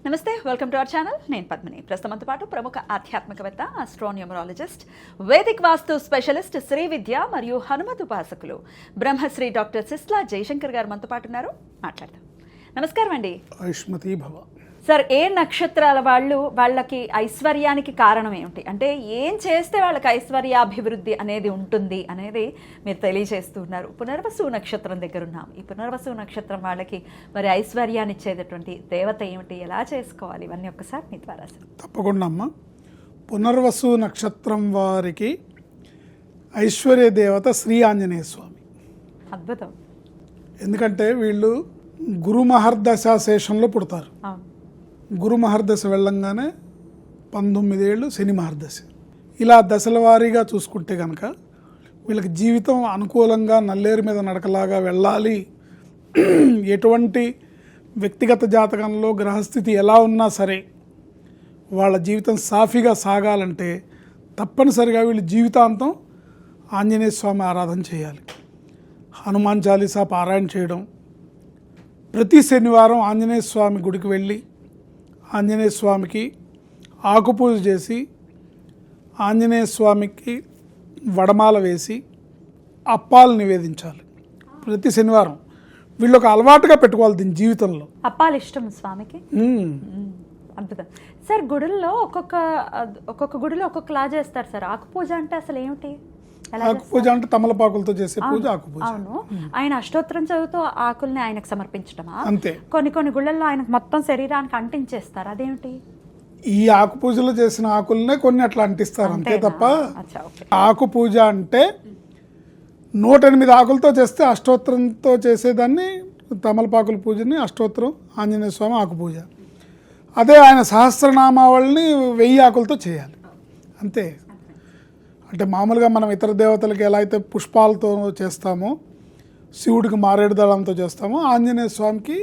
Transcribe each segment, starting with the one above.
నమస్తే, welcome to our channel. నేను పద్మిని. ప్రస్తుతంతో పాటు ప్రముఖ ఆధ్యాత్మికవేత్త, ఆస్ట్రోన్యూమరాలజిస్ట్, వేదిక్ వాస్తు స్పెషలిస్ట్, శ్రీ విద్య మరియు హనుమత్ ఉపాసకులు బ్రహ్మశ్రీ డాక్టర్ సిస్లా జయశంకర్ గారు మనతో పాటు ఉన్నారు. మాట్లాడదాం. నమస్కారం అండి. ఆయుష్మతి భవ. సార్, ఏ నక్షత్రాల వాళ్ళకి ఐశ్వర్యానికి కారణం ఏమిటి? అంటే ఏం చేస్తే వాళ్ళకి ఐశ్వర్యాభివృద్ధి అనేది ఉంటుంది అనేది మీరు తెలియజేస్తున్నారు. పునర్వసు నక్షత్రం దగ్గర ఉన్నాం. ఈ పునర్వసు నక్షత్రం వాళ్ళకి మరి ఐశ్వర్యాన్ని ఇచ్చేటటువంటి దేవత ఏమిటి, ఎలా చేసుకోవాలి, ఇవన్నీ ఒక్కసారి మీ ద్వారా సార్. తప్పకుండా అమ్మ. పునర్వసు నక్షత్రం వారికి ఐశ్వర్య దేవత శ్రీ ఆంజనేయ స్వామి. అద్భుతం. ఎందుకంటే వీళ్ళు గురు మహర్దశ శేషంలో పుడతారు. అవును. గురు మహర్దశ వెళ్ళంగానే 19 ఏళ్ళు శని మహర్దశ. ఇలా దశల వారీగా చూసుకుంటే కనుక వీళ్ళకి జీవితం అనుకూలంగా నల్లేరు మీద నడకలాగా వెళ్ళాలి. ఎటువంటి వ్యక్తిగత జాతకంలో గ్రహస్థితి ఎలా ఉన్నా సరే వాళ్ళ జీవితం సాఫీగా సాగాలంటే తప్పనిసరిగా వీళ్ళు జీవితాంతం ఆంజనేయ స్వామి ఆరాధన చేయాలి. హనుమాన్ చాలీసా పారాయణ చేయడం, ప్రతి శనివారం ఆంజనేయ స్వామి గుడికి వెళ్ళి ఆంజనేయ స్వామికి ఆకుపూజ చేసి ఆంజనేయ స్వామికి వడమాల వేసి అప్పాలు నివేదించాలి ప్రతి శనివారం. వీళ్ళు ఒక అలవాటుగా పెట్టుకోవాలి దీని జీవితంలో. అప్పాలు ఇష్టం స్వామికి. అద్భుతం సార్. గుడుల్లో ఒక్కొక్క గుడిలో ఒక్కొక్కలా చేస్తారు సార్. ఆకుపూజ అంటే అసలు ఏమిటి? ఆకుపూజ అంటే తమలపాకులతో చేసే పూజ ఆకుపూజ. అవును. ఆయన అష్టోత్తరం చదువుతూ ఆకుల్ని ఆయనకు సమర్పించడమా? అంతే. కొన్ని గుళ్ళల్లో ఆయనకు మొత్తం శరీరానికి అంటించేస్తారు, అదేమిటి? ఈ ఆకుపూజలో చేసిన ఆకులనే కొన్ని అట్లా అంటిస్తారు, అంతే తప్ప ఆకుపూజ అంటే 108 ఆకులతో చేస్తే అష్టోత్తరంతో చేసేదాన్ని తమలపాకుల పూజని అష్టోత్తరం, ఆంజనేయ స్వామి ఆకుపూజ. అదే ఆయన సహస్రనామావళిని 1000 ఆకులతో చేయాలి, అంతే. అంటే మామూలుగా మనం ఇతర దేవతలకి ఎలా అయితే పుష్పాలతో చేస్తామో, శివుడికి మారేడు దళంతో చేస్తామో, ఆంజనేయ స్వామికి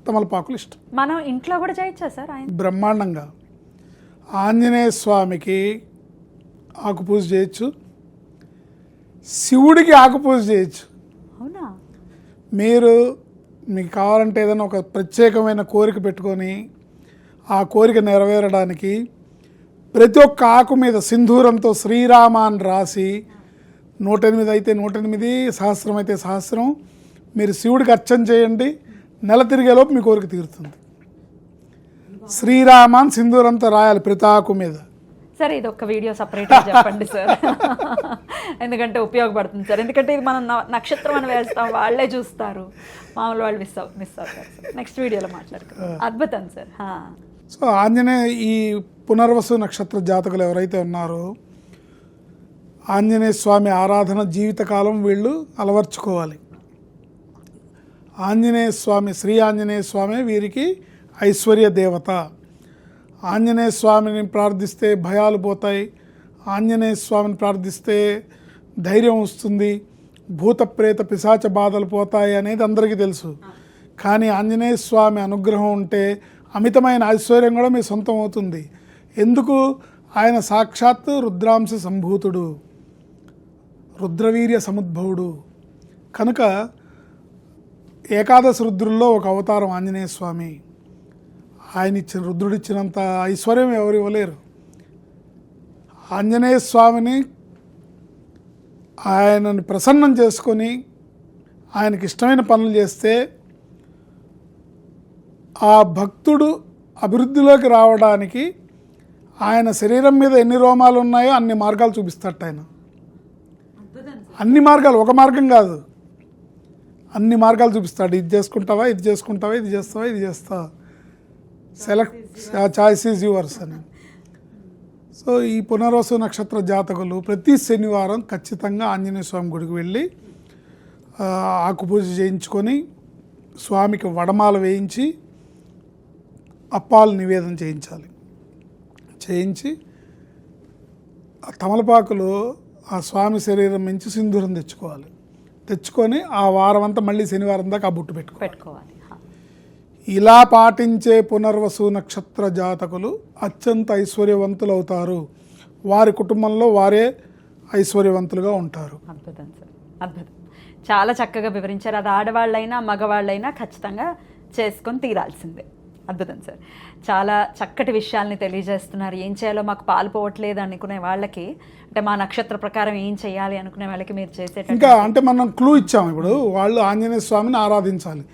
తమలపాకులు ఇష్టం. మనం ఇంట్లో కూడా చేయొచ్చా సార్? బ్రహ్మాండంగా ఆంజనేయ స్వామికి ఆకుపూజ చేయొచ్చు, శివుడికి ఆకుపూజ చేయొచ్చు. అవునా? మీకు కావాలంటే ఏదైనా ఒక ప్రత్యేకమైన కోరిక పెట్టుకొని ఆ కోరిక నెరవేరడానికి ప్రతి ఒక్క ఆకు మీద సింధూరంతో శ్రీరామ అని రాసి 108 అయితే 108, సహస్రం అయితే సహస్రం మీరు శివుడికి అర్చన చేయండి. నెల తిరిగేలోపు మీ కోరిక తీరుతుంది. శ్రీరామ అని సింధూరంతో రాయాలి ప్రతి ఆకు మీద. సరే, ఇది ఒక వీడియో సపరేట్గా చెప్పండి సార్. ఎందుకంటే ఉపయోగపడుతుంది సార్. ఎందుకంటే ఇది మనం నక్షత్రం అని వేస్తాం, వాళ్ళే చూస్తారు, మామూలు వాళ్ళు మిస్ అవుతారు సార్. నెక్స్ట్ వీడియోలో మాట్లాడుకుంటాం. అద్భుతం సార్. సో ఆంజనేయ ఈ పునర్వసు నక్షత్ర జాతకులు ఎవరైతే ఉన్నారో ఆంజనేయ స్వామి ఆరాధన జీవితకాలం వీళ్ళు అలవర్చుకోవాలి. ఆంజనేయ స్వామి, శ్రీ ఆంజనేయ స్వామి వీరికి ఐశ్వర్య దేవత. ఆంజనేయ స్వామిని ప్రార్థిస్తే భయాలు పోతాయి, ఆంజనేయ స్వామిని ప్రార్థిస్తే ధైర్యం వస్తుంది, భూత ప్రేత పిశాచ బాధలు పోతాయి అనేది అందరికీ తెలుసు. కానీ ఆంజనేయ స్వామి అనుగ్రహం ఉంటే అమితమైన ఐశ్వర్యం కూడా మీ సొంతం అవుతుంది. ఎందుకు? ఆయన సాక్షాత్తు రుద్రాంశ సంభూతుడు, రుద్రవీర్య సముద్భవుడు. కనుక ఏకాదశ రుద్రుల్లో ఒక అవతారం ఆంజనేయ స్వామి. రుద్రుడిచ్చినంత ఐశ్వర్యం ఎవరు ఇవ్వలేరు. ఆంజనేయ స్వామిని ఆయనని ప్రసన్నం చేసుకొని ఆయనకి ఇష్టమైన పనులు చేస్తే ఆ భక్తుడు అభివృద్ధిలోకి రావడానికి ఆయన శరీరం మీద ఎన్ని రోమాలు ఉన్నాయో అన్ని మార్గాలు చూపిస్తాట ఆయన. అన్ని మార్గాలు, ఒక మార్గం కాదు, అన్ని మార్గాలు చూపిస్తాడు. ఇది చేసుకుంటావా, ఇది చేసుకుంటావా, ఇది చేస్తావా, ఇది చేస్తావా, సెలెక్ట్, చాయిస్ ఈజ్ యువర్స్ అని. సో ఈ పునర్వసు నక్షత్ర జాతకులు ప్రతి శనివారం ఖచ్చితంగా ఆంజనేయ స్వామి గుడికి వెళ్ళి ఆకుపూజ చేయించుకొని స్వామికి వడమాల వేయించి అప్పాలు నివేదన చేయించి తమలపాకులు ఆ స్వామి శరీరం నుంచి సింధూరం తెచ్చుకొని ఆ వారం అంతా మళ్ళీ శనివారం దాకా ఆ బుట్టు పెట్టుకోవాలి. ఇలా పాటించే పునర్వసు నక్షత్ర జాతకులు అత్యంత ఐశ్వర్యవంతులు అవుతారు. వారి కుటుంబంలో వారే ఐశ్వర్యవంతులుగా ఉంటారు. అద్భుతం సార్, అద్భుతం. చాలా చక్కగా వివరించారు. అది ఆడవాళ్ళైనా మగవాళ్ళైనా ఖచ్చితంగా చేసుకొని తీరాల్సిందే. అద్భుతం సార్. చాలా చక్కటి విషయాల్ని తెలియజేస్తున్నారు. ఏం చేయాలో మాకు పాలుపోవట్లేదు అనుకునే వాళ్ళకి, అంటే మా నక్షత్ర ప్రకారం ఏం చేయాలి అనుకునే వాళ్ళకి మీరు చేసే ఇంకా అంటే మనం క్లూ ఇచ్చాము. ఇప్పుడు వాళ్ళు ఆంజనేయ స్వామిని ఆరాధించాలి.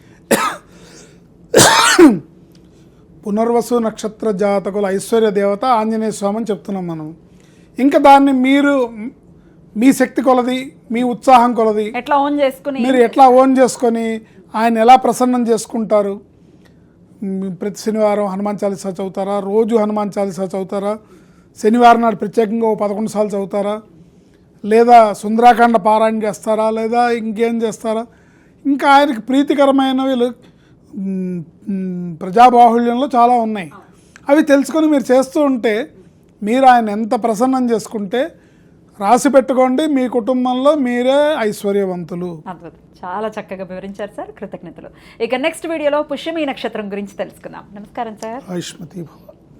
పునర్వసు నక్షత్ర జాతకుల ఐశ్వర్య దేవత ఆంజనేయ స్వామి అని చెప్తున్నాం మనం. ఇంకా దాన్ని మీరు మీ శక్తి కొలది, మీ ఉత్సాహం కొలది ఎట్లా ఓన్ చేసుకుని మీరు ఎట్లా ఓన్ చేసుకొని ఆయన ఎలా ప్రసన్నం చేసుకుంటారు. ప్రతి శనివారం హనుమాన్ చాలీసా చదువుతారా, రోజు హనుమాన్ చాలీసా చదువుతారా, శనివారం నాడు ప్రత్యేకంగా 11 సార్లు చదువుతారా, లేదా సుందరాకాండ పారాయణ చేస్తారా, లేదా ఇంకేం చేస్తారా. ఇంకా ఆయనకి ప్రీతికరమైనవి ప్రజాబాహుళ్యంలో చాలా ఉన్నాయి. అవి తెలుసుకొని మీరు చేస్తూ ఉంటే మీరు ఆయన ఎంత ప్రసన్నం చేసుకుంటే రాసి పెట్టుకోండి, మీ కుటుంబంలో మీరే ఐశ్వర్యవంతులు. అద్భుతం. చాలా చక్కగా వివరించారు సార్, కృతజ్ఞతలు. ఇక నెక్స్ట్ వీడియోలో పుష్యమి నక్షత్రం గురించి తెలుసుకుందాం. నమస్కారం సార్. ఆయుష్మతి భవ.